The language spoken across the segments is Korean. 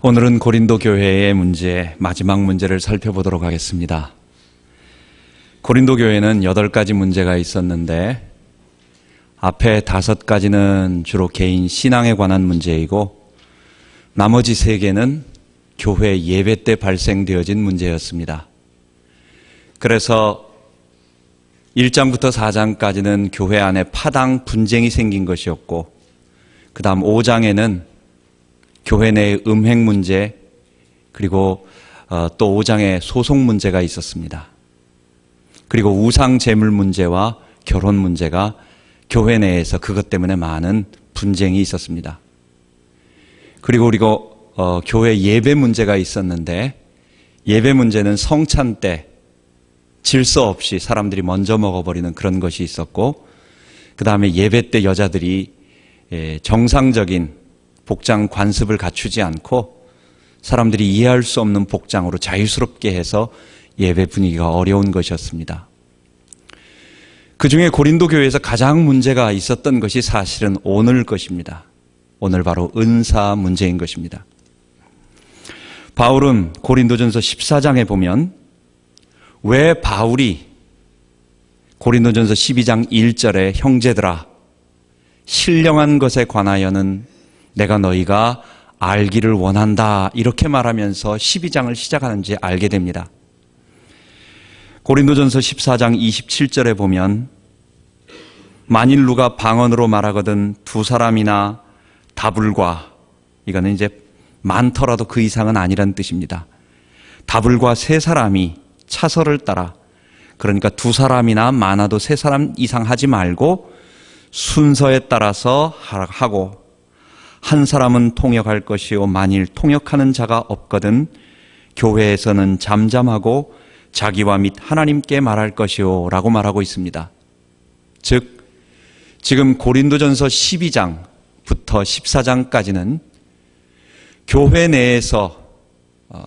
오늘은 고린도 교회의 문제, 마지막 문제를 살펴보도록 하겠습니다. 고린도 교회는 8가지 문제가 있었는데 앞에 5가지는 주로 개인 신앙에 관한 문제이고 나머지 3개는 교회 예배 때 발생되어진 문제였습니다. 그래서 1장부터 4장까지는 교회 안에 파당 분쟁이 생긴 것이었고 그 다음 5장에는 교회 내의 음행 문제, 그리고 또 5장에 소송 문제가 있었습니다. 그리고 우상 제물 문제와 결혼 문제가 교회 내에서 그것 때문에 많은 분쟁이 있었습니다. 그리고 교회 예배 문제가 있었는데 예배 문제는 성찬 때 질서 없이 사람들이 먼저 먹어버리는 그런 것이 있었고, 그 다음에 예배 때 여자들이 정상적인 복장 관습을 갖추지 않고 사람들이 이해할 수 없는 복장으로 자유스럽게 해서 예배 분위기가 어려운 것이었습니다. 그 중에 고린도 교회에서 가장 문제가 있었던 것이 사실은 오늘 것입니다. 오늘 바로 은사 문제인 것입니다. 바울은 고린도전서 14장에 보면 왜 바울이 고린도전서 12장 1절에 형제들아 신령한 것에 관하여는 내가 너희가 알기를 원한다 이렇게 말하면서 12장을 시작하는지 알게 됩니다. 고린도전서 14장 27절에 보면 만일 누가 방언으로 말하거든 2사람이나 다불과, 이거는 이제 많더라도 그 이상은 아니란 뜻입니다. 다불과 3사람이 차서를 따라, 그러니까 2사람이나 많아도 3사람 이상 하지 말고 순서에 따라서 하고, 한 사람은 통역할 것이요 만일 통역하는 자가 없거든 교회에서는 잠잠하고 자기와 및 하나님께 말할 것이요 라고 말하고 있습니다. 즉 지금 고린도전서 12장부터 14장까지는 교회 내에서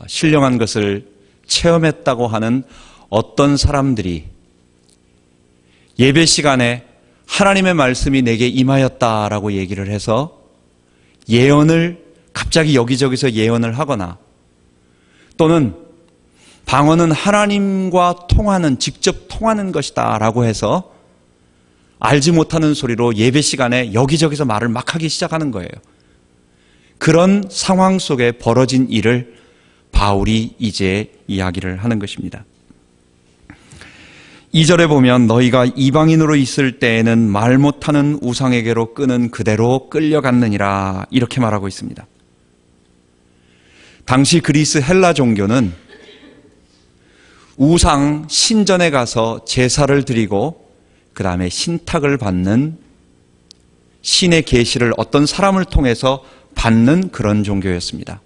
신령한 것을 체험했다고 하는 어떤 사람들이 예배 시간에 하나님의 말씀이 내게 임하였다라고 얘기를 해서 예언을 갑자기 여기저기서 예언을 하거나, 또는 방언은 하나님과 직접 통하는 것이다 라고 해서 알지 못하는 소리로 예배 시간에 여기저기서 말을 막 하기 시작하는 거예요. 그런 상황 속에 벌어진 일을 바울이 이제 이야기를 하는 것입니다. 2절에 보면 너희가 이방인으로 있을 때에는 말 못하는 우상에게로 끄는 그대로 끌려갔느니라 이렇게 말하고 있습니다. 당시 그리스 헬라 종교는 우상 신전에 가서 제사를 드리고 그 다음에 신탁을 받는, 신의 계시를 어떤 사람을 통해서 받는 그런 종교였습니다.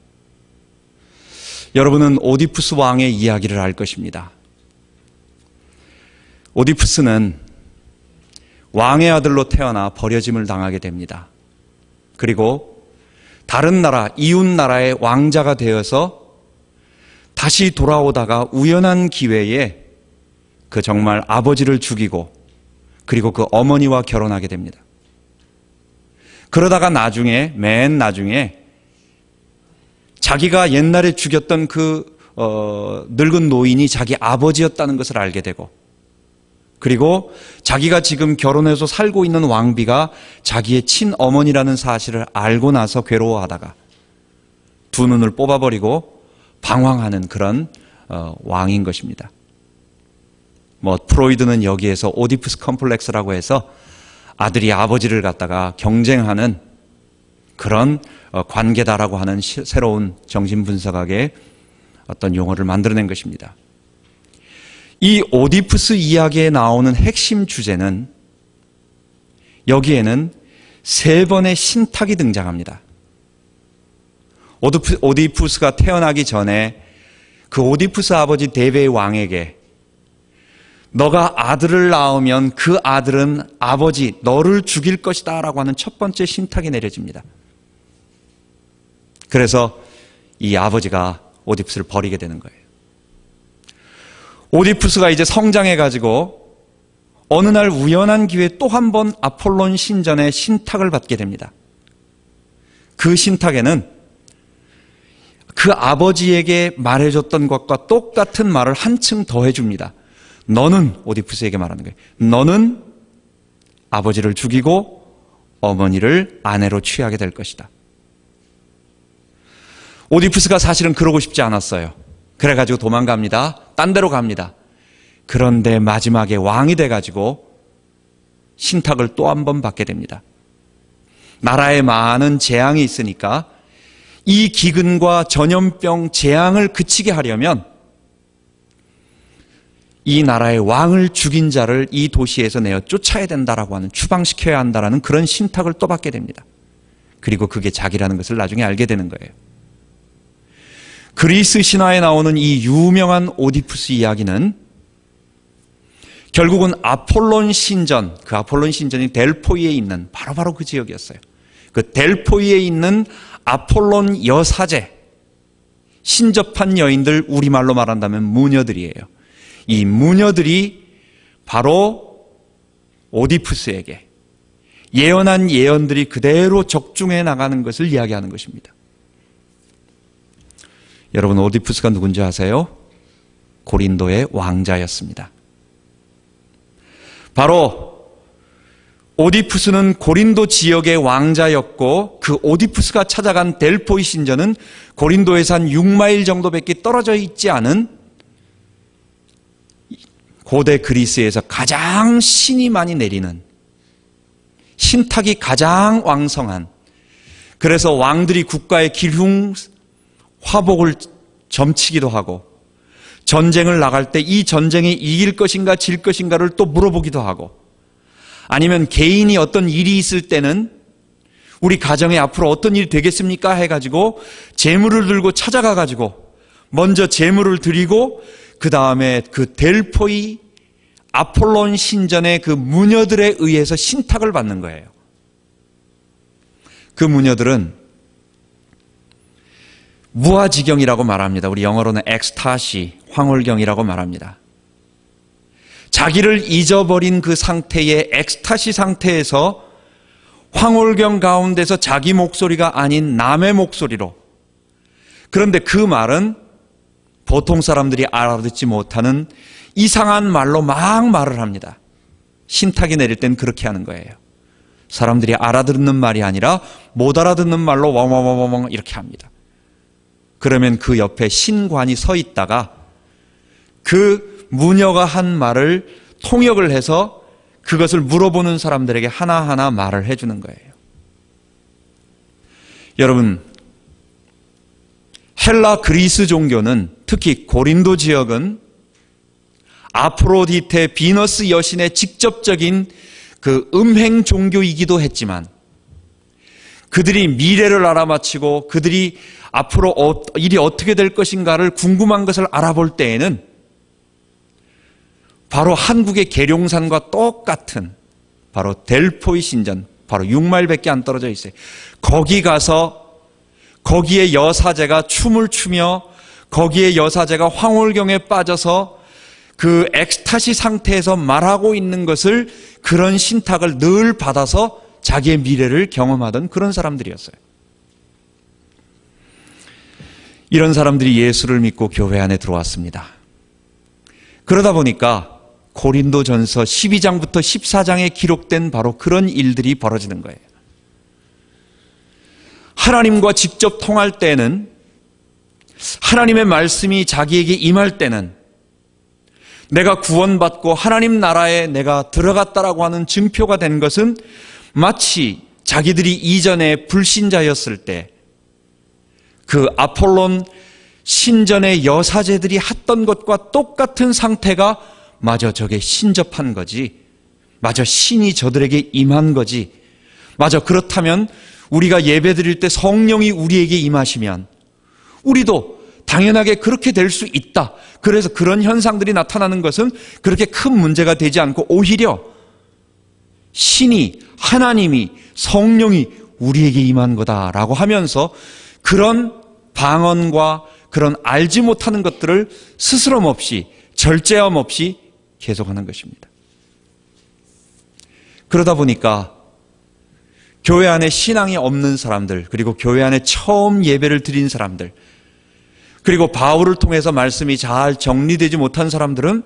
여러분은 오디푸스 왕의 이야기를 알 것입니다. 오디푸스는 왕의 아들로 태어나 버려짐을 당하게 됩니다. 그리고 다른 나라, 이웃 나라의 왕자가 되어서 다시 돌아오다가 우연한 기회에 그 정말 아버지를 죽이고 그리고 그 어머니와 결혼하게 됩니다. 그러다가 맨 나중에 자기가 옛날에 죽였던 그 늙은 노인이 자기 아버지였다는 것을 알게 되고, 그리고 자기가 지금 결혼해서 살고 있는 왕비가 자기의 친어머니라는 사실을 알고 나서 괴로워하다가 2눈을 뽑아버리고 방황하는 그런 왕인 것입니다. 프로이드는 여기에서 오디푸스 컴플렉스라고 해서 아들이 아버지를 갖다가 경쟁하는 그런 관계다라고 하는 새로운 정신분석학의 어떤 용어를 만들어낸 것입니다. 이 오디푸스 이야기에 나오는 핵심 주제는, 여기에는 3번의 신탁이 등장합니다. 오디푸스가 태어나기 전에 그 오디푸스 아버지 데베의 왕에게 너가 아들을 낳으면 그 아들은 아버지 너를 죽일 것이다 라고 하는 첫 번째 신탁이 내려집니다. 그래서 이 아버지가 오디푸스를 버리게 되는 거예요. 오디푸스가 이제 성장해가지고 어느 날 우연한 기회에 또 한 번 아폴론 신전의 신탁을 받게 됩니다. 그 신탁에는 그 아버지에게 말해줬던 것과 똑같은 말을 한층 더 해줍니다. 너는, 오디푸스에게 말하는 거예요. 너는 아버지를 죽이고 어머니를 아내로 취하게 될 것이다. 오디푸스가 사실은 그러고 싶지 않았어요. 그래가지고 도망갑니다. 딴 데로 갑니다. 그런데 마지막에 왕이 돼가지고 신탁을 또 한 번 받게 됩니다. 나라에 많은 재앙이 있으니까 이 기근과 전염병 재앙을 그치게 하려면 이 나라의 왕을 죽인 자를 이 도시에서 내어 쫓아야 된다라고 하는, 추방시켜야 한다라는 그런 신탁을 또 받게 됩니다. 그리고 그게 자기라는 것을 나중에 알게 되는 거예요. 그리스 신화에 나오는 이 유명한 오디푸스 이야기는 결국은 아폴론 신전, 그 아폴론 신전이 델포이에 있는 바로 그 지역이었어요. 그 델포이에 있는 아폴론 여사제, 신접한 여인들, 우리말로 말한다면 무녀들이에요. 이 무녀들이 바로 오디푸스에게 예언한 예언들이 그대로 적중해 나가는 것을 이야기하는 것입니다. 여러분, 오디푸스가 누군지 아세요? 고린도의 왕자였습니다. 바로 오디푸스는 고린도 지역의 왕자였고, 그 오디푸스가 찾아간 델포이 신전은 고린도에서 한 6마일 정도밖에 떨어져 있지 않은 고대 그리스에서 가장 신이 많이 내리는, 신탁이 가장 왕성한, 그래서 왕들이 국가의 기흉 화복을 점치기도 하고, 전쟁을 나갈 때 이 전쟁에 이길 것인가 질 것인가를 또 물어보기도 하고, 아니면 개인이 어떤 일이 있을 때는 우리 가정에 앞으로 어떤 일이 되겠습니까 해가지고 재물을 들고 찾아가가지고 먼저 재물을 드리고 그 다음에 그 델포이 아폴론 신전의 그 무녀들에 의해서 신탁을 받는 거예요. 그 무녀들은 무아지경이라고 말합니다. 우리 영어로는 엑스타시, 황홀경이라고 말합니다. 자기를 잊어버린 그 상태의 엑스타시 상태에서 황홀경 가운데서 자기 목소리가 아닌 남의 목소리로, 그런데 그 말은 보통 사람들이 알아듣지 못하는 이상한 말로 막 말을 합니다. 신탁이 내릴 땐 그렇게 하는 거예요. 사람들이 알아듣는 말이 아니라 못 알아듣는 말로 왕왕왕왕 이렇게 합니다. 그러면 그 옆에 신관이 서 있다가 그 무녀가 한 말을 통역을 해서 그것을 물어보는 사람들에게 하나하나 말을 해주는 거예요. 여러분, 헬라 그리스 종교는, 특히 고린도 지역은 아프로디테 비너스 여신의 직접적인 그 음행 종교이기도 했지만, 그들이 미래를 알아맞히고 그들이 앞으로 일이 어떻게 될 것인가를 궁금한 것을 알아볼 때에는 바로 한국의 계룡산과 똑같은 바로 델포이 신전, 바로 6마일밖에 안 떨어져 있어요. 거기 가서 거기에 여사제가 춤을 추며 거기에 여사제가 황홀경에 빠져서 그 엑스타시 상태에서 말하고 있는 것을, 그런 신탁을 늘 받아서 자기의 미래를 경험하던 그런 사람들이었어요. 이런 사람들이 예수를 믿고 교회 안에 들어왔습니다. 그러다 보니까 고린도전서 12장부터 14장에 기록된 바로 그런 일들이 벌어지는 거예요. 하나님과 직접 통할 때는, 하나님의 말씀이 자기에게 임할 때는, 내가 구원받고 하나님 나라에 내가 들어갔다라고 하는 증표가 된 것은 마치 자기들이 이전에 불신자였을 때 그 아폴론 신전의 여사제들이 했던 것과 똑같은 상태가 마저 저게 신접한 거지, 마저 신이 저들에게 임한 거지, 마저 그렇다면 우리가 예배 드릴 때 성령이 우리에게 임하시면 우리도 당연하게 그렇게 될 수 있다. 그래서 그런 현상들이 나타나는 것은 그렇게 큰 문제가 되지 않고, 오히려 신이, 하나님이, 성령이 우리에게 임한 거다라고 하면서 그런 방언과 그런 알지 못하는 것들을 스스럼 없이, 절제함 없이 계속하는 것입니다. 그러다 보니까 교회 안에 신앙이 없는 사람들, 그리고 교회 안에 처음 예배를 드린 사람들, 그리고 바울을 통해서 말씀이 잘 정리되지 못한 사람들은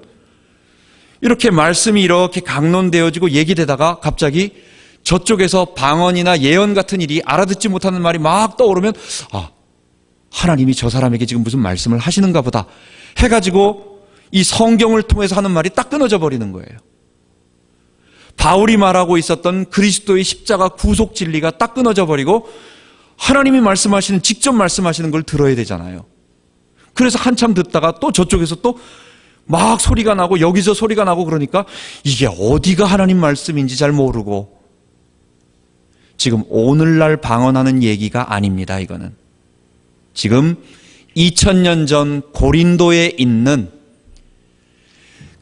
이렇게 말씀이 이렇게 강론되어지고 얘기되다가 갑자기 저쪽에서 방언이나 예언 같은 일이 알아듣지 못하는 말이 막 떠오르면 하나님이 저 사람에게 지금 무슨 말씀을 하시는가 보다 해가지고 이 성경을 통해서 하는 말이 딱 끊어져 버리는 거예요. 바울이 말하고 있었던 그리스도의 십자가 구속 진리가 딱 끊어져 버리고 하나님이 말씀하시는, 직접 말씀하시는 걸 들어야 되잖아요. 그래서 한참 듣다가 또 저쪽에서 또 막 소리가 나고 여기서 소리가 나고 그러니까 이게 어디가 하나님 말씀인지 잘 모르고, 지금 오늘날 방언하는 얘기가 아닙니다. 이거는 지금 2000년 전 고린도에 있는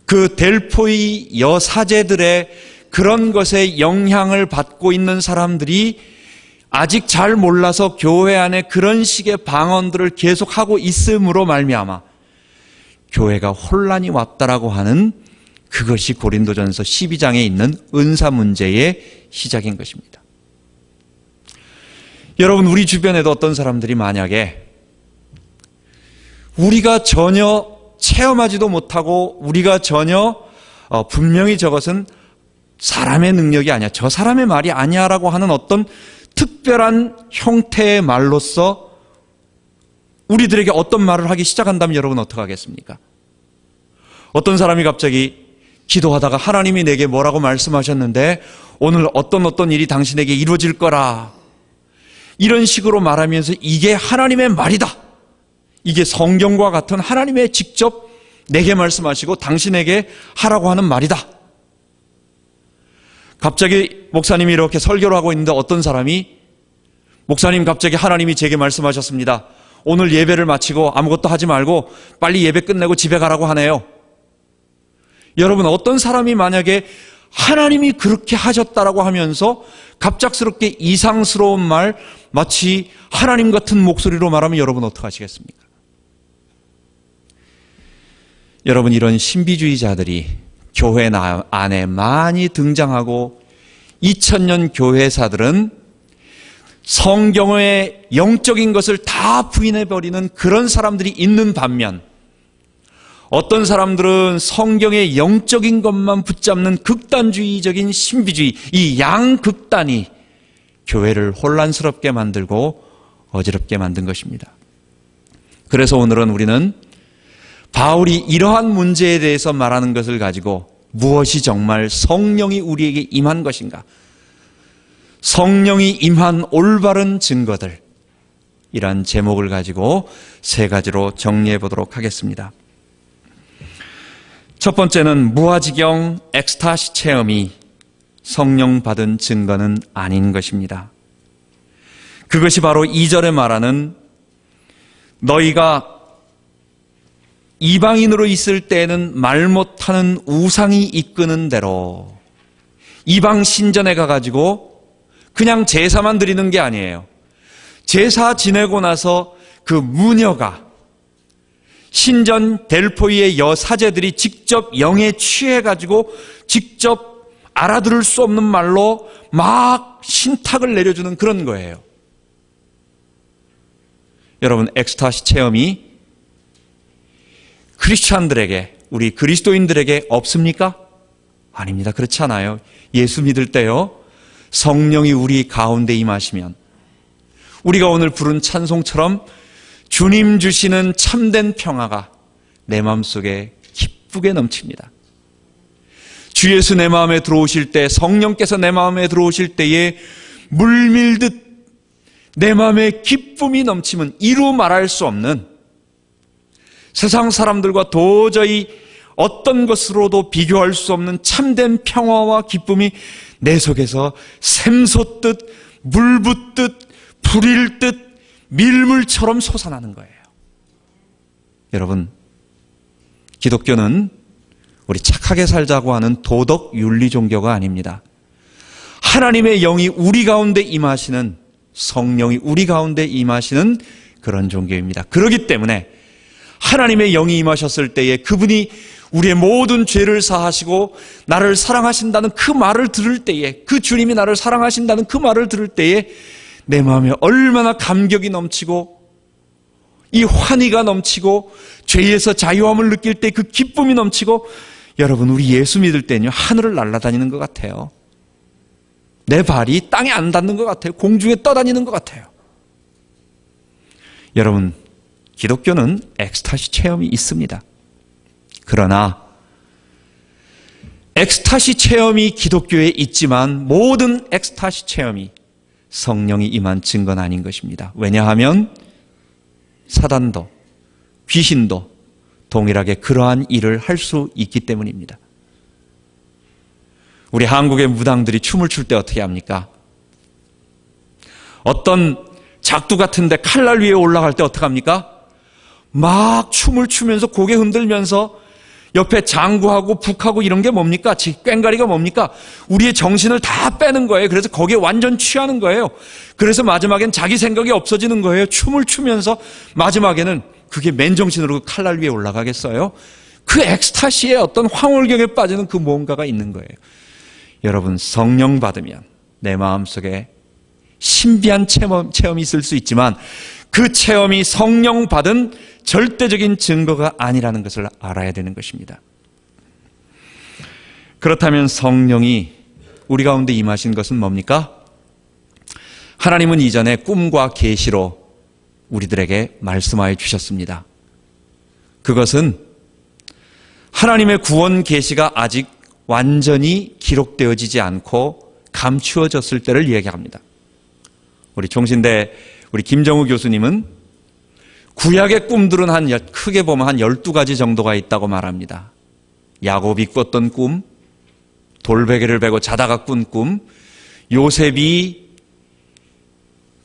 그 델포이 여사제들의 그런 것에 영향을 받고 있는 사람들이 아직 잘 몰라서 교회 안에 그런 식의 방언들을 계속하고 있음으로 말미암아 교회가 혼란이 왔다라고 하는, 그것이 고린도전서 12장에 있는 은사 문제의 시작인 것입니다. 여러분, 우리 주변에도 어떤 사람들이 만약에 우리가 전혀 체험하지도 못하고 우리가 전혀 분명히 저것은 사람의 능력이 아니야, 저 사람의 말이 아니야 라고 하는 어떤 특별한 형태의 말로서 우리들에게 어떤 말을 하기 시작한다면 여러분 어떻게 하겠습니까? 어떤 사람이 갑자기 기도하다가 하나님이 내게 뭐라고 말씀하셨는데 오늘 어떤 일이 당신에게 이루어질 거라, 이런 식으로 말하면서 이게 하나님의 말이다, 이게 성경과 같은 하나님의 직접 내게 말씀하시고 당신에게 하라고 하는 말이다. 갑자기 목사님이 이렇게 설교를 하고 있는데 어떤 사람이, 목사님 갑자기 하나님이 제게 말씀하셨습니다, 오늘 예배를 마치고 아무것도 하지 말고 빨리 예배 끝내고 집에 가라고 하네요. 여러분, 어떤 사람이 만약에 하나님이 그렇게 하셨다라고 하면서 갑작스럽게 이상스러운 말, 마치 하나님 같은 목소리로 말하면 여러분 어떻게 하시겠습니까? 여러분, 이런 신비주의자들이 교회 안에 많이 등장하고 2000년 교회사들은 성경의 영적인 것을 다 부인해버리는 그런 사람들이 있는 반면, 어떤 사람들은 성경의 영적인 것만 붙잡는 극단주의적인 신비주의, 이 양극단이 교회를 혼란스럽게 만들고 어지럽게 만든 것입니다. 그래서 오늘은 우리는 바울이 이러한 문제에 대해서 말하는 것을 가지고 무엇이 정말 성령이 우리에게 임한 것인가, 성령이 임한 올바른 증거들, 이란 제목을 가지고 세 가지로 정리해 보도록 하겠습니다. 첫 번째는 무아지경 엑스타시 체험이 성령 받은 증거는 아닌 것입니다. 그것이 바로 2절에 말하는 너희가 이방인으로 있을 때에는 말 못하는 우상이 이끄는 대로, 이방 신전에 가가지고 그냥 제사만 드리는 게 아니에요. 제사 지내고 나서 그 무녀가, 신전 델포이의 여사제들이 직접 영에 취해가지고 직접 알아들을 수 없는 말로 막 신탁을 내려주는 그런 거예요. 여러분, 엑스타시 체험이 크리스찬들에게, 우리 그리스도인들에게 없습니까? 아닙니다. 그렇지 않아요. 예수 믿을 때요, 성령이 우리 가운데 임하시면 우리가 오늘 부른 찬송처럼 주님 주시는 참된 평화가 내 마음속에 기쁘게 넘칩니다. 주 예수 내 마음에 들어오실 때, 성령께서 내 마음에 들어오실 때에 물밀듯 내 마음에 기쁨이 넘치면 이루 말할 수 없는, 세상 사람들과 도저히 어떤 것으로도 비교할 수 없는 참된 평화와 기쁨이 내 속에서 샘솟듯 물 붓듯 불일 듯 밀물처럼 솟아나는 거예요. 여러분, 기독교는 우리 착하게 살자고 하는 도덕 윤리 종교가 아닙니다. 하나님의 영이 우리 가운데 임하시는, 성령이 우리 가운데 임하시는 그런 종교입니다. 그렇기 때문에 하나님의 영이 임하셨을 때에 그분이 우리의 모든 죄를 사하시고 나를 사랑하신다는 그 말을 들을 때에, 그 주님이 나를 사랑하신다는 그 말을 들을 때에 내 마음에 얼마나 감격이 넘치고 이 환희가 넘치고 죄에서 자유함을 느낄 때 그 기쁨이 넘치고 여러분 우리 예수 믿을 때는요 하늘을 날아다니는 것 같아요. 내 발이 땅에 안 닿는 것 같아요. 공중에 떠다니는 것 같아요. 여러분 기독교는 엑스타시 체험이 있습니다. 그러나 엑스타시 체험이 기독교에 있지만 모든 엑스타시 체험이 성령이 임한 증거는 아닌 것입니다. 왜냐하면 사단도 귀신도 동일하게 그러한 일을 할 수 있기 때문입니다. 우리 한국의 무당들이 춤을 출 때 어떻게 합니까? 어떤 작두 같은데 칼날 위에 올라갈 때 어떻게 합니까? 막 춤을 추면서 고개 흔들면서 옆에 장구하고 북하고 이런 게 뭡니까? 꽹가리가 뭡니까? 우리의 정신을 다 빼는 거예요. 그래서 거기에 완전 취하는 거예요. 그래서 마지막엔 자기 생각이 없어지는 거예요. 춤을 추면서 마지막에는 그게 맨정신으로 그 칼날 위에 올라가겠어요? 그 엑스타시의 어떤 황홀경에 빠지는 그 뭔가가 있는 거예요. 여러분 성령 받으면 내 마음속에 신비한 체험이 있을 수 있지만 그 체험이 성령 받은 절대적인 증거가 아니라는 것을 알아야 되는 것입니다. 그렇다면 성령이 우리 가운데 임하신 것은 뭡니까? 하나님은 이전에 꿈과 계시로 우리들에게 말씀하여 주셨습니다. 그것은 하나님의 구원 계시가 아직 완전히 기록되어지지 않고 감추어졌을 때를 이야기합니다. 우리 종신대 우리 김정우 교수님은 구약의 꿈들은 크게 보면 한 12가지 정도가 있다고 말합니다. 야곱이 꿨던 꿈, 돌베개를 베고 자다가 꾼 꿈, 요셉이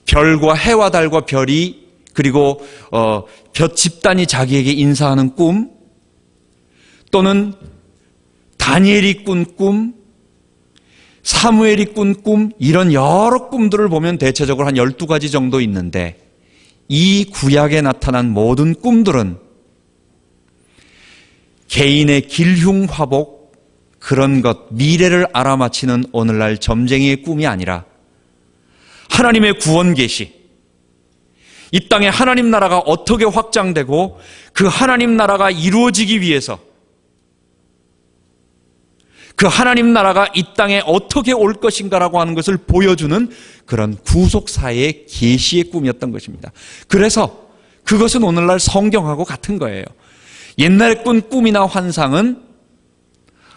별과 해와 달과 별이 그리고 볕 집단이 자기에게 인사하는 꿈, 또는 다니엘이 꾼 꿈, 사무엘이 꾼 꿈, 이런 여러 꿈들을 보면 대체적으로 한 12가지 정도 있는데 이 구약에 나타난 모든 꿈들은 개인의 길흉화복, 그런 것, 미래를 알아맞히는 오늘날 점쟁이의 꿈이 아니라 하나님의 구원 계시, 이 땅에 하나님 나라가 어떻게 확장되고 그 하나님 나라가 이루어지기 위해서 그 하나님 나라가 이 땅에 어떻게 올 것인가라고 하는 것을 보여주는 그런 구속사의 계시의 꿈이었던 것입니다. 그래서 그것은 오늘날 성경하고 같은 거예요. 옛날 꾼 꿈이나 환상은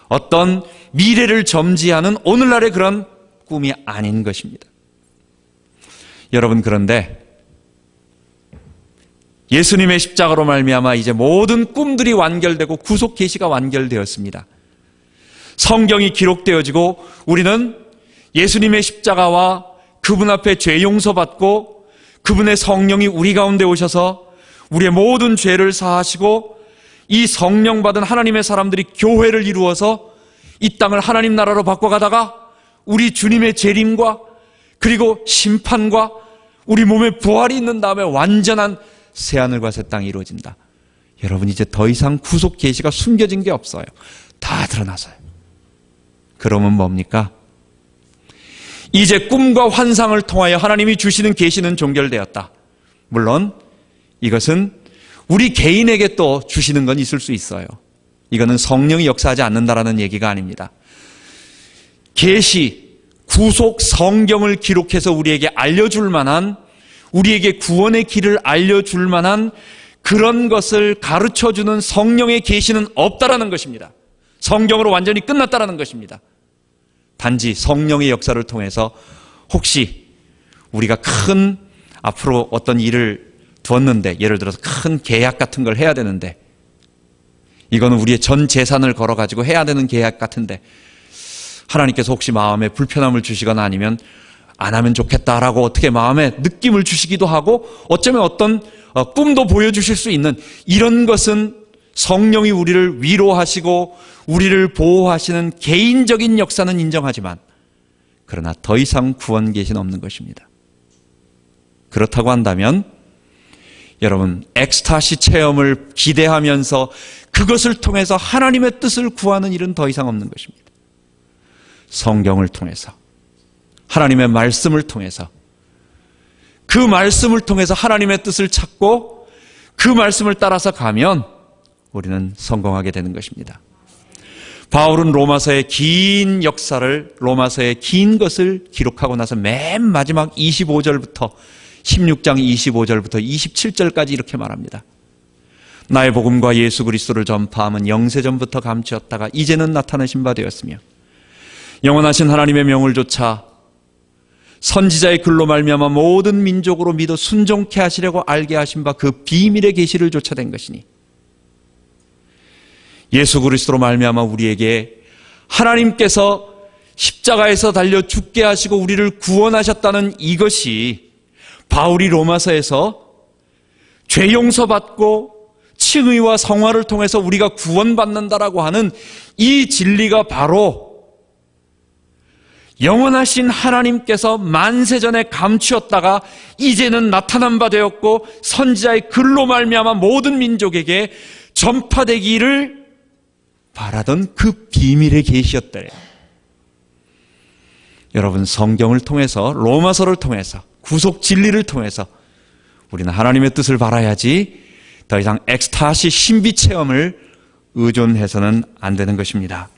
어떤 미래를 점지하는 오늘날의 그런 꿈이 아닌 것입니다. 여러분 그런데 예수님의 십자가로 말미암아 이제 모든 꿈들이 완결되고 구속 계시가 완결되었습니다. 성경이 기록되어지고 우리는 예수님의 십자가와 그분 앞에 죄 용서받고 그분의 성령이 우리 가운데 오셔서 우리의 모든 죄를 사하시고 이 성령 받은 하나님의 사람들이 교회를 이루어서 이 땅을 하나님 나라로 바꿔가다가 우리 주님의 재림과 그리고 심판과 우리 몸에 부활이 있는 다음에 완전한 새하늘과 새 땅이 이루어진다. 여러분 이제 더 이상 구속 계시가 숨겨진 게 없어요. 다 드러나서요. 그러면 뭡니까? 이제 꿈과 환상을 통하여 하나님이 주시는 계시는 종결되었다. 물론 이것은 우리 개인에게 또 주시는 건 있을 수 있어요. 이거는 성령이 역사하지 않는다라는 얘기가 아닙니다. 계시, 구속 성경을 기록해서 우리에게 알려줄 만한, 우리에게 구원의 길을 알려줄 만한 그런 것을 가르쳐주는 성령의 계시는 없다라는 것입니다. 성경으로 완전히 끝났다라는 것입니다. 단지 성령의 역사를 통해서 혹시 우리가 큰 앞으로 어떤 일을 두었는데, 예를 들어서 큰 계약 같은 걸 해야 되는데, 이거는 우리의 전 재산을 걸어가지고 해야 되는 계약 같은데 하나님께서 혹시 마음에 불편함을 주시거나 아니면 안 하면 좋겠다라고 어떻게 마음에 느낌을 주시기도 하고 어쩌면 어떤 꿈도 보여주실 수 있는 이런 것은 성령이 우리를 위로하시고 우리를 보호하시는 개인적인 역사는 인정하지만 그러나 더 이상 구원 계시는 없는 것입니다. 그렇다고 한다면 여러분 엑스타시 체험을 기대하면서 그것을 통해서 하나님의 뜻을 구하는 일은 더 이상 없는 것입니다. 성경을 통해서 하나님의 말씀을 통해서 그 말씀을 통해서 하나님의 뜻을 찾고 그 말씀을 따라서 가면 우리는 성공하게 되는 것입니다. 바울은 로마서의 긴 역사를, 로마서의 긴 것을 기록하고 나서 맨 마지막 25절부터 16장 25절부터 27절까지 이렇게 말합니다. 나의 복음과 예수 그리스도를 전파함은 영세전부터 감추었다가 이제는 나타내신 바 되었으며 영원하신 하나님의 명을 조차 선지자의 글로 말미암아 모든 민족으로 믿어 순종케 하시려고 알게 하신 바 그 비밀의 계시를 쫓아낸 것이니 예수 그리스도로 말미암아 우리에게 하나님께서 십자가에서 달려 죽게 하시고 우리를 구원하셨다는 이것이 바울이 로마서에서 죄 용서받고 칭의와 성화를 통해서 우리가 구원받는다라고 하는 이 진리가 바로 영원하신 하나님께서 만세전에 감추었다가 이제는 나타난 바 되었고 선지자의 글로 말미암아 모든 민족에게 전파되기를 바라던 그 비밀의 계시였더래요. 여러분, 성경을 통해서, 로마서를 통해서, 구속 진리를 통해서 우리는 하나님의 뜻을 바라야지 더 이상 엑스타시 신비 체험을 의존해서는 안 되는 것입니다.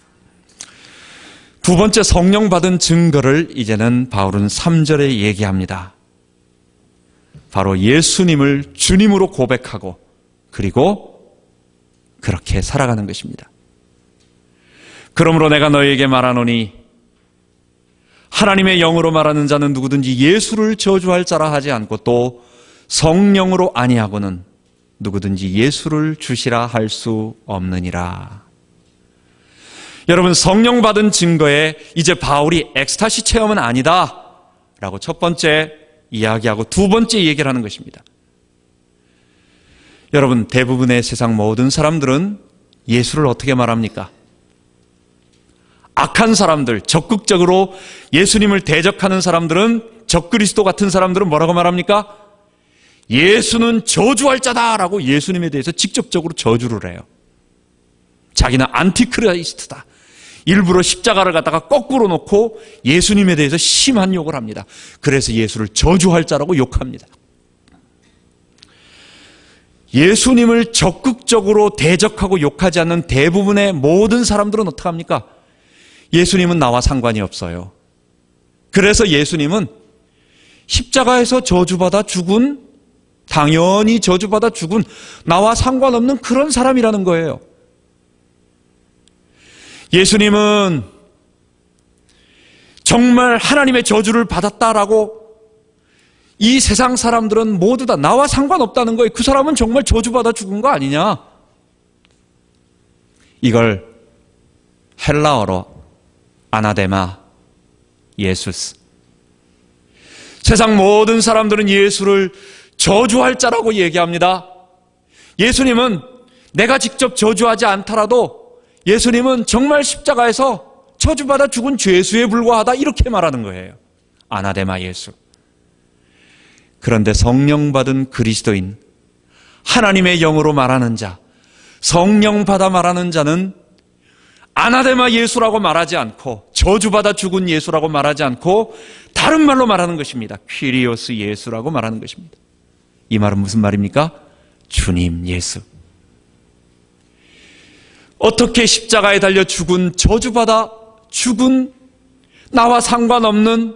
두 번째, 성령 받은 증거를 이제는 바울은 3절에 얘기합니다. 바로 예수님을 주님으로 고백하고 그리고 그렇게 살아가는 것입니다. 그러므로 내가 너희에게 말하노니 하나님의 영으로 말하는 자는 누구든지 예수를 저주할 자라 하지 않고 또 성령으로 아니하고는 누구든지 예수를 주시라 할 수 없느니라. 여러분, 성령 받은 증거에 이제 바울이 엑스타시 체험은 아니다 라고 첫 번째 이야기하고 두 번째 얘기를 하는 것입니다. 여러분, 대부분의 세상 모든 사람들은 예수를 어떻게 말합니까? 악한 사람들, 적극적으로 예수님을 대적하는 사람들은, 적그리스도 같은 사람들은 뭐라고 말합니까? 예수는 저주할 자다라고 예수님에 대해서 직접적으로 저주를 해요. 자기는 안티크리스트다. 일부러 십자가를 갖다가 거꾸로 놓고 예수님에 대해서 심한 욕을 합니다. 그래서 예수를 저주할 자라고 욕합니다. 예수님을 적극적으로 대적하고 욕하지 않는 대부분의 모든 사람들은 어떻게 합니까? 예수님은 나와 상관이 없어요. 그래서 예수님은 십자가에서 저주받아 죽은, 당연히 저주받아 죽은 나와 상관없는 그런 사람이라는 거예요. 예수님은 정말 하나님의 저주를 받았다라고 이 세상 사람들은 모두 다 나와 상관없다는 거예요. 그 사람은 정말 저주받아 죽은 거 아니냐? 이걸 헬라어로 아나데마 예수스. 세상 모든 사람들은 예수를 저주할 자라고 얘기합니다. 예수님은 내가 직접 저주하지 않더라도 예수님은 정말 십자가에서 저주받아 죽은 죄수에 불과하다, 이렇게 말하는 거예요. 아나데마 예수. 그런데 성령 받은 그리스도인, 하나님의 영으로 말하는 자, 성령 받아 말하는 자는 아나데마 예수라고 말하지 않고 저주받아 죽은 예수라고 말하지 않고 다른 말로 말하는 것입니다. 퀴리오스 예수라고 말하는 것입니다. 이 말은 무슨 말입니까? 주님 예수. 어떻게 십자가에 달려 죽은, 저주받아 죽은, 나와 상관없는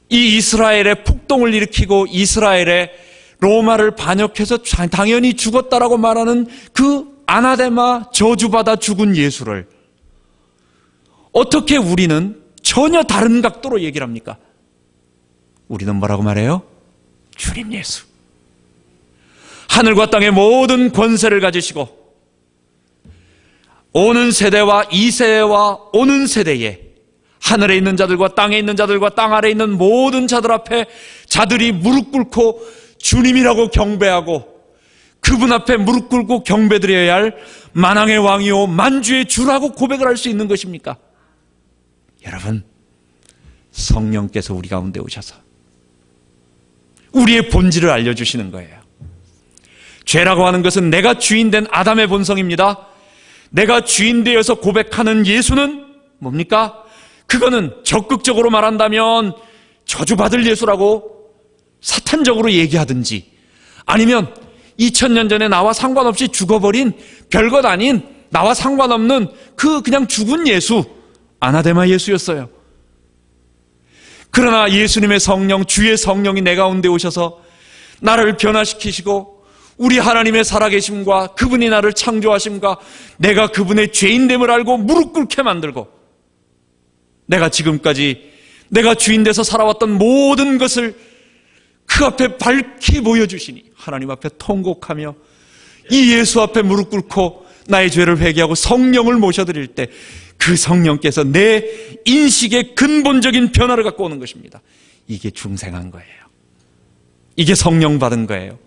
이 이스라엘의 폭동을 일으키고 이스라엘의 로마를 반역해서 당연히 죽었다라고 말하는 그 아나데마, 저주받아 죽은 예수를 어떻게 우리는 전혀 다른 각도로 얘기를 합니까? 우리는 뭐라고 말해요? 주님 예수. 하늘과 땅의 모든 권세를 가지시고 오는 세대와 이 세대와 오는 세대에 하늘에 있는 자들과 땅에 있는 자들과 땅 아래에 있는 모든 자들 앞에 자들이 무릎 꿇고 주님이라고 경배하고 그분 앞에 무릎 꿇고 경배드려야 할 만왕의 왕이요 만주의 주라고 고백을 할 수 있는 것입니까? 여러분, 성령께서 우리 가운데 오셔서 우리의 본질을 알려주시는 거예요. 죄라고 하는 것은 내가 주인된 아담의 본성입니다. 내가 주인 되어서 고백하는 예수는 뭡니까? 그거는 적극적으로 말한다면 저주받을 예수라고 사탄적으로 얘기하든지, 아니면 2000년 전에 나와 상관없이 죽어버린 별것 아닌 나와 상관없는 그냥 죽은 예수, 아나데마 예수였어요. 그러나 예수님의 성령, 주의 성령이 내 가운데 오셔서 나를 변화시키시고 우리 하나님의 살아계심과 그분이 나를 창조하심과 내가 그분의 죄인됨을 알고 무릎 꿇게 만들고, 내가 지금까지 내가 주인 돼서 살아왔던 모든 것을 그 앞에 밝히 보여주시니 하나님 앞에 통곡하며 이 예수 앞에 무릎 꿇고 나의 죄를 회개하고 성령을 모셔드릴 때 그 성령께서 내 인식의 근본적인 변화를 갖고 오는 것입니다. 이게 중생한 거예요. 이게 성령 받은 거예요.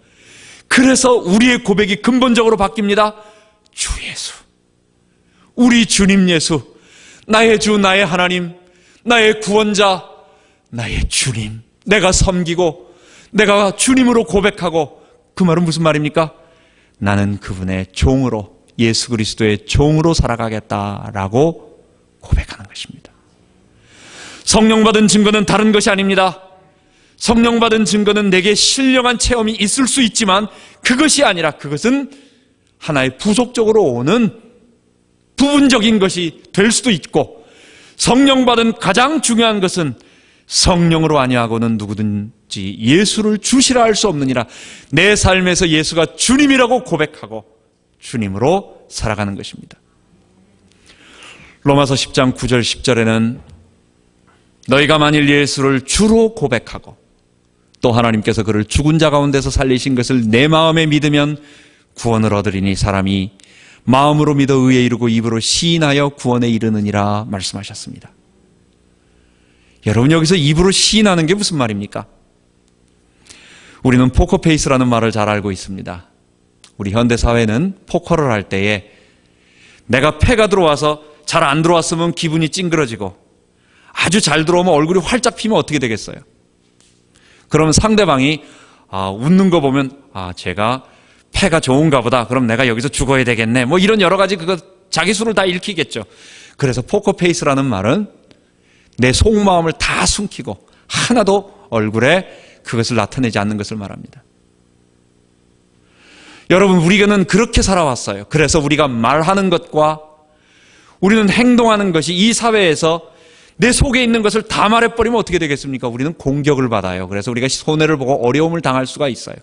그래서 우리의 고백이 근본적으로 바뀝니다. 주 예수, 우리 주님 예수, 나의 주, 나의 하나님, 나의 구원자, 나의 주님, 내가 섬기고 내가 주님으로 고백하고, 그 말은 무슨 말입니까? 나는 그분의 종으로, 예수 그리스도의 종으로 살아가겠다라고 고백하는 것입니다. 성령 받은 증거는 다른 것이 아닙니다. 성령 받은 증거는 내게 신령한 체험이 있을 수 있지만 그것이 아니라, 그것은 하나의 부속적으로 오는 부분적인 것이 될 수도 있고, 성령 받은 가장 중요한 것은 성령으로 아니하고는 누구든지 예수를 주시라 할 수 없느니라. 내 삶에서 예수가 주님이라고 고백하고 주님으로 살아가는 것입니다. 로마서 10장 9절 10절에는 너희가 만일 예수를 주로 고백하고 또 하나님께서 그를 죽은 자 가운데서 살리신 것을 내 마음에 믿으면 구원을 얻으리니 사람이 마음으로 믿어 의에 이르고 입으로 시인하여 구원에 이르느니라 말씀하셨습니다. 여러분, 여기서 입으로 시인하는 게 무슨 말입니까? 우리는 포커페이스라는 말을 잘 알고 있습니다. 우리 현대사회는 포커를 할 때에 내가 패가 들어와서 잘 안 들어왔으면 기분이 찡그러지고 아주 잘 들어오면 얼굴이 활짝 피면 어떻게 되겠어요? 그러면 상대방이 웃는 거 보면 제가 패가 좋은가 보다, 그럼 내가 여기서 죽어야 되겠네, 뭐 이런 여러 가지 자기 수를 다 읽히겠죠. 그래서 포커페이스라는 말은 내 속마음을 다 숨기고 하나도 얼굴에 그것을 나타내지 않는 것을 말합니다. 여러분, 우리는 그렇게 살아왔어요. 그래서 우리가 말하는 것과 우리는 행동하는 것이 이 사회에서 내 속에 있는 것을 다 말해버리면 어떻게 되겠습니까? 우리는 공격을 받아요. 그래서 우리가 손해를 보고 어려움을 당할 수가 있어요.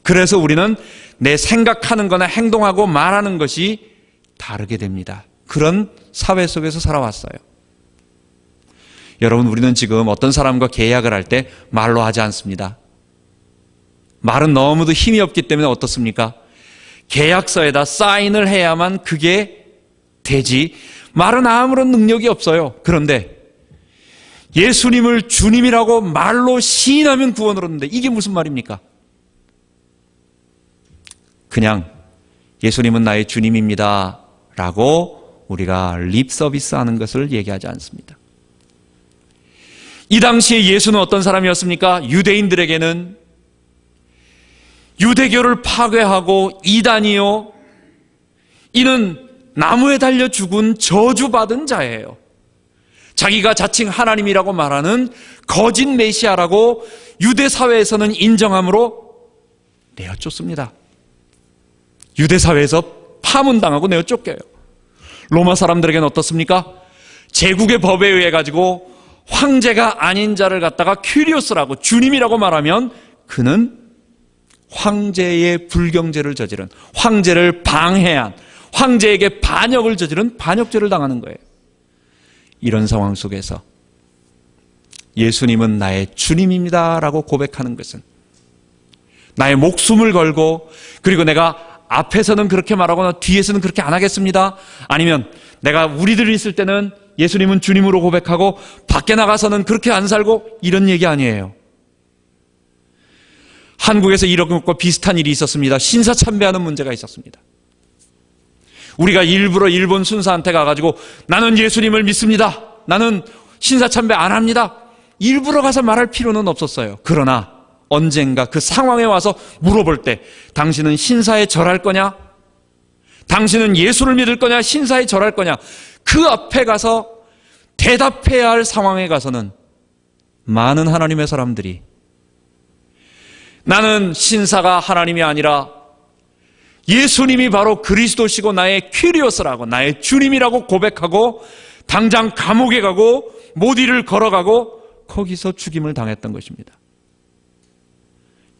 그래서 우리는 내 생각하는 거나 행동하고 말하는 것이 다르게 됩니다. 그런 사회 속에서 살아왔어요. 여러분, 우리는 지금 어떤 사람과 계약을 할 때 말로 하지 않습니다. 말은 너무도 힘이 없기 때문에 어떻습니까? 계약서에다 사인을 해야만 그게 되지, 말은 아무런 능력이 없어요. 그런데 예수님을 주님이라고 말로 시인하면 구원을 얻는데, 이게 무슨 말입니까? 그냥 예수님은 나의 주님입니다 라고 우리가 립 서비스 하는 것을 얘기하지 않습니다. 이 당시에 예수는 어떤 사람이었습니까? 유대인들에게는 유대교를 파괴하고 이단이요, 이는 나무에 달려 죽은 저주받은 자예요. 자기가 자칭 하나님이라고 말하는 거짓 메시아라고 유대 사회에서는 인정함으로 내어쫓습니다. 유대 사회에서 파문당하고 내어쫓겨요. 로마 사람들에게는 어떻습니까? 제국의 법에 의해 가지고 황제가 아닌 자를 갖다가 큐리오스라고, 주님이라고 말하면 그는 황제의 불경죄를 저지른, 황제를 방해한, 황제에게 반역을 저지른 반역죄를 당하는 거예요. 이런 상황 속에서 예수님은 나의 주님입니다 라고 고백하는 것은 나의 목숨을 걸고, 그리고 내가 앞에서는 그렇게 말하거나 뒤에서는 그렇게 안 하겠습니다, 아니면 내가 우리들이 있을 때는 예수님은 주님으로 고백하고 밖에 나가서는 그렇게 안 살고, 이런 얘기 아니에요. 한국에서 이런 것과 비슷한 일이 있었습니다. 신사참배하는 문제가 있었습니다. 우리가 일부러 일본 순사한테 가가지고 나는 예수님을 믿습니다, 나는 신사참배 안 합니다, 일부러 가서 말할 필요는 없었어요. 그러나 언젠가 그 상황에 와서 물어볼 때 당신은 신사에 절할 거냐? 당신은 예수를 믿을 거냐? 신사에 절할 거냐? 그 앞에 가서 대답해야 할 상황에 가서는 많은 하나님의 사람들이 나는 신사가 하나님이 아니라 예수님이 바로 그리스도시고 나의 퀴리오스라고, 나의 주님이라고 고백하고 당장 감옥에 가고 못 일을 걸어가고 거기서 죽임을 당했던 것입니다.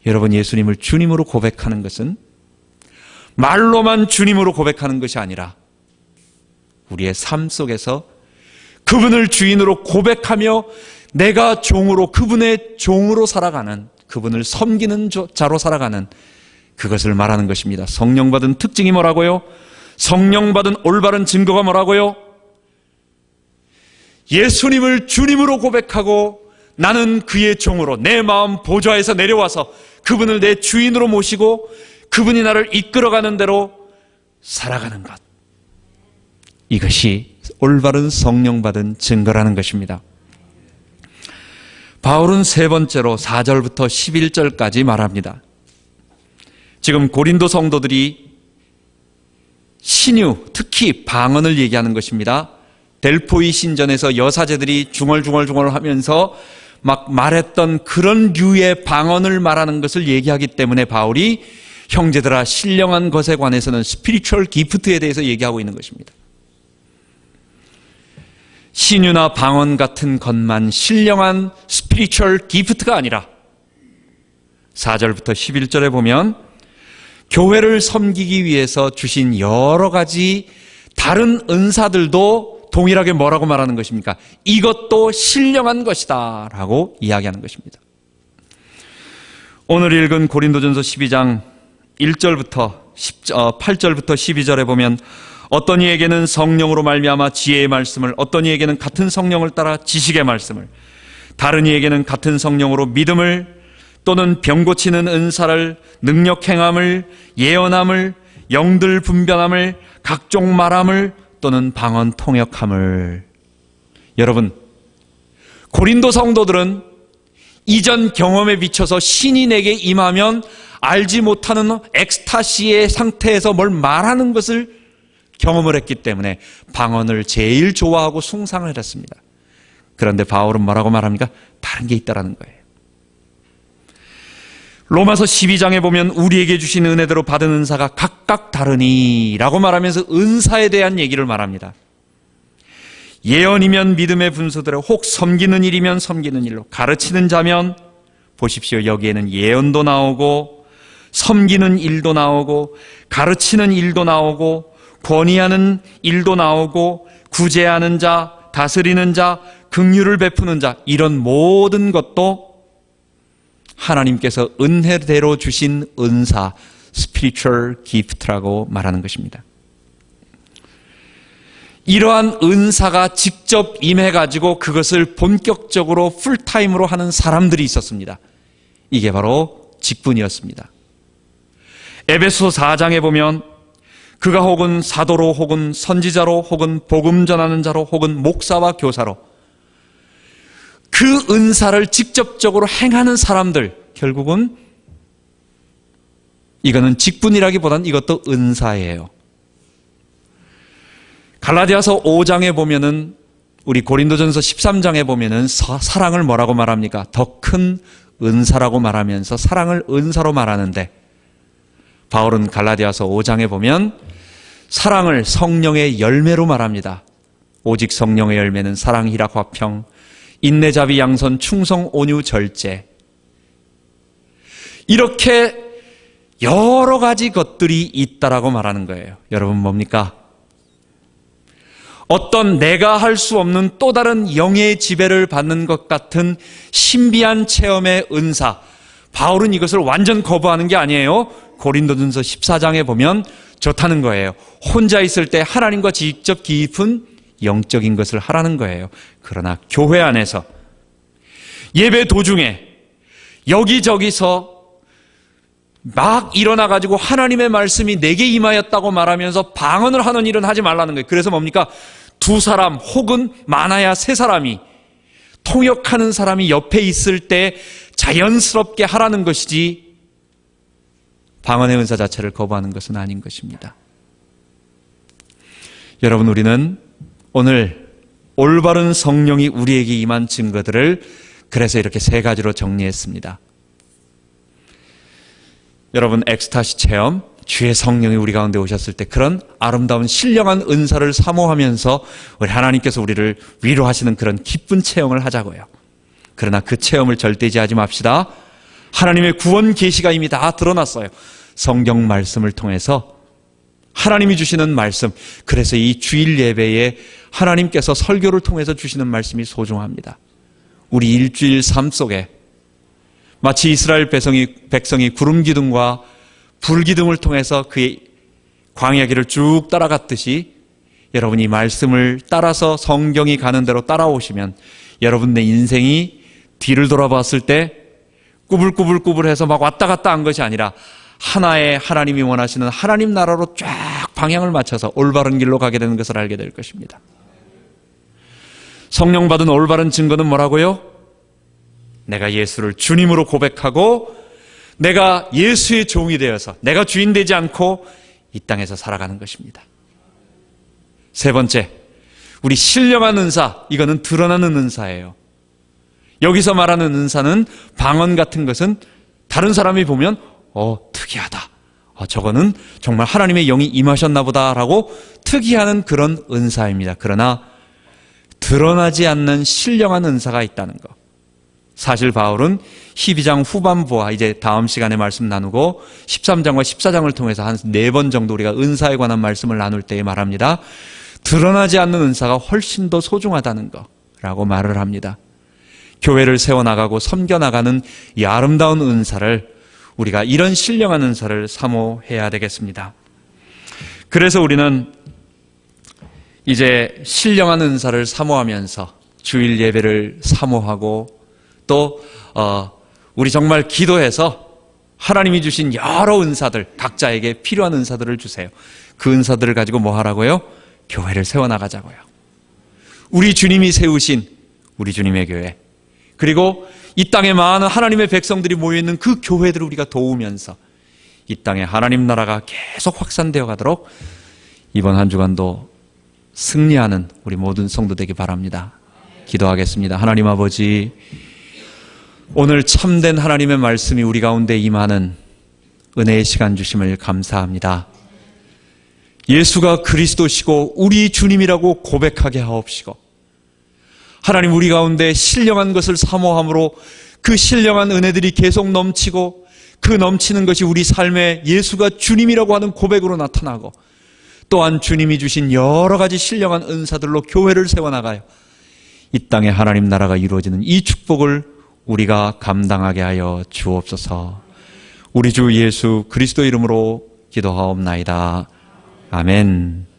여러분, 예수님을 주님으로 고백하는 것은 말로만 주님으로 고백하는 것이 아니라 우리의 삶 속에서 그분을 주인으로 고백하며 내가 종으로, 그분의 종으로 살아가는, 그분을 섬기는 자로 살아가는, 그것을 말하는 것입니다. 성령 받은 특징이 뭐라고요? 성령 받은 올바른 증거가 뭐라고요? 예수님을 주님으로 고백하고 나는 그의 종으로 내 마음 보좌에서 내려와서 그분을 내 주인으로 모시고 그분이 나를 이끌어가는 대로 살아가는 것. 이것이 올바른 성령 받은 증거라는 것입니다. 바울은 세 번째로 4절부터 11절까지 말합니다. 지금 고린도 성도들이 신유, 특히 방언을 얘기하는 것입니다. 델포이 신전에서 여사제들이 중얼중얼 하면서 막 말했던 그런 류의 방언을 말하는 것을 얘기하기 때문에 바울이 형제들아, 신령한 것에 관해서는 스피리추얼 기프트에 대해서 얘기하고 있는 것입니다. 신유나 방언 같은 것만 신령한 스피리추얼 기프트가 아니라 4절부터 11절에 보면 교회를 섬기기 위해서 주신 여러 가지 다른 은사들도 동일하게 뭐라고 말하는 것입니까? 이것도 신령한 것이다 라고 이야기하는 것입니다. 오늘 읽은 고린도전서 12장 1절부터 8절부터 12절에 보면 어떤 이에게는 성령으로 말미암아 지혜의 말씀을, 어떤 이에게는 같은 성령을 따라 지식의 말씀을, 다른 이에게는 같은 성령으로 믿음을, 또는 병 고치는 은사를, 능력 행함을, 예언함을, 영들 분별함을, 각종 말함을, 또는 방언 통역함을. 여러분, 고린도 성도들은 이전 경험에 비춰서 신이 내게 임하면 알지 못하는 엑스타시의 상태에서 뭘 말하는 것을 경험을 했기 때문에 방언을 제일 좋아하고 숭상을 했습니다. 그런데 바울은 뭐라고 말합니까? 다른 게 있다라는 거예요. 로마서 12장에 보면 우리에게 주신 은혜대로 받은 은사가 각각 다르니 라고 말하면서 은사에 대한 얘기를 말합니다. 예언이면 믿음의 분수대로, 혹 섬기는 일이면 섬기는 일로, 가르치는 자면, 보십시오, 여기에는 예언도 나오고 섬기는 일도 나오고 가르치는 일도 나오고 권위하는 일도 나오고 구제하는 자, 다스리는 자, 긍휼을 베푸는 자, 이런 모든 것도 하나님께서 은혜대로 주신 은사, spiritual gift라고 말하는 것입니다. 이러한 은사가 직접 임해가지고 그것을 본격적으로 풀타임으로 하는 사람들이 있었습니다. 이게 바로 직분이었습니다. 에베소 4장에 보면 그가 혹은 사도로, 혹은 선지자로, 혹은 복음 전하는 자로, 혹은 목사와 교사로, 그 은사를 직접적으로 행하는 사람들, 결국은 이거는 직분이라기보다는 이것도 은사예요. 갈라디아서 5장에 보면은, 우리 고린도전서 13장에 보면은 사랑을 뭐라고 말합니까? 더 큰 은사라고 말하면서 사랑을 은사로 말하는데, 바울은 갈라디아서 5장에 보면 사랑을 성령의 열매로 말합니다. 오직 성령의 열매는 사랑, 희락, 화평, 인내, 자비, 양선, 충성, 온유, 절제. 이렇게 여러 가지 것들이 있다라고 말하는 거예요. 여러분, 뭡니까? 어떤 내가 할 수 없는 또 다른 영의 지배를 받는 것 같은 신비한 체험의 은사, 바울은 이것을 완전 거부하는 게 아니에요. 고린도전서 14장에 보면 좋다는 거예요. 혼자 있을 때 하나님과 직접 깊은 영적인 것을 하라는 거예요. 그러나 교회 안에서 예배 도중에 여기저기서 막 일어나가지고 하나님의 말씀이 내게 임하였다고 말하면서 방언을 하는 일은 하지 말라는 거예요. 그래서 뭡니까? 두 사람 혹은 많아야 세 사람이, 통역하는 사람이 옆에 있을 때 자연스럽게 하라는 것이지 방언의 은사 자체를 거부하는 것은 아닌 것입니다. 여러분, 우리는 오늘 올바른 성령이 우리에게 임한 증거들을 그래서 이렇게 세 가지로 정리했습니다. 여러분, 엑스타시 체험, 주의 성령이 우리 가운데 오셨을 때 그런 아름다운 신령한 은사를 사모하면서 우리 하나님께서 우리를 위로하시는 그런 기쁜 체험을 하자고요. 그러나 그 체험을 절대지하지 맙시다. 하나님의 구원 계시가 이미 다 드러났어요. 성경 말씀을 통해서 하나님이 주시는 말씀, 그래서 이 주일 예배에 하나님께서 설교를 통해서 주시는 말씀이 소중합니다. 우리 일주일 삶 속에 마치 이스라엘 백성이 구름 기둥과 불 기둥을 통해서 그의 광야 길을 쭉 따라갔듯이 여러분이 말씀을 따라서 성경이 가는 대로 따라오시면 여러분의 인생이 뒤를 돌아봤을 때 꾸불꾸불꾸불해서 막 왔다 갔다 한 것이 아니라 하나의 하나님이 원하시는 하나님 나라로 쫙 방향을 맞춰서 올바른 길로 가게 되는 것을 알게 될 것입니다. 성령 받은 올바른 증거는 뭐라고요? 내가 예수를 주님으로 고백하고 내가 예수의 종이 되어서 내가 주인 되지 않고 이 땅에서 살아가는 것입니다. 세 번째, 우리 신령한 은사, 이거는 드러나는 은사예요. 여기서 말하는 은사는 방언 같은 것은 다른 사람이 보면 특이하다, 저거는 정말 하나님의 영이 임하셨나 보다라고 특이하는 그런 은사입니다. 그러나 드러나지 않는 신령한 은사가 있다는 것. 사실 바울은 12장 후반부와 이제 다음 시간에 말씀 나누고 13장과 14장을 통해서 한 4번 정도 우리가 은사에 관한 말씀을 나눌 때에 말합니다. 드러나지 않는 은사가 훨씬 더 소중하다는 거라고 말을 합니다. 교회를 세워나가고 섬겨나가는 이 아름다운 은사를 우리가 이런 신령한 은사를 사모해야 되겠습니다. 그래서 우리는 이제 신령한 은사를 사모하면서 주일 예배를 사모하고 또 우리 정말 기도해서 하나님이 주신 여러 은사들, 각자에게 필요한 은사들을 주세요. 그 은사들을 가지고 뭐 하라고요? 교회를 세워나가자고요. 우리 주님이 세우신 우리 주님의 교회, 그리고 이 땅에 많은 하나님의 백성들이 모여있는 그 교회들을 우리가 도우면서 이 땅에 하나님 나라가 계속 확산되어 가도록 이번 한 주간도 승리하는 우리 모든 성도 되기 바랍니다. 기도하겠습니다. 하나님 아버지, 오늘 참된 하나님의 말씀이 우리 가운데 임하는 은혜의 시간 주심을 감사합니다. 예수가 그리스도시고 우리 주님이라고 고백하게 하옵시고, 하나님 우리 가운데 신령한 것을 사모함으로 그 신령한 은혜들이 계속 넘치고 그 넘치는 것이 우리 삶에 예수가 주님이라고 하는 고백으로 나타나고, 또한 주님이 주신 여러 가지 신령한 은사들로 교회를 세워나가요 이 땅에 하나님 나라가 이루어지는 이 축복을 우리가 감당하게 하여 주옵소서. 우리 주 예수 그리스도 이름으로 기도하옵나이다. 아멘.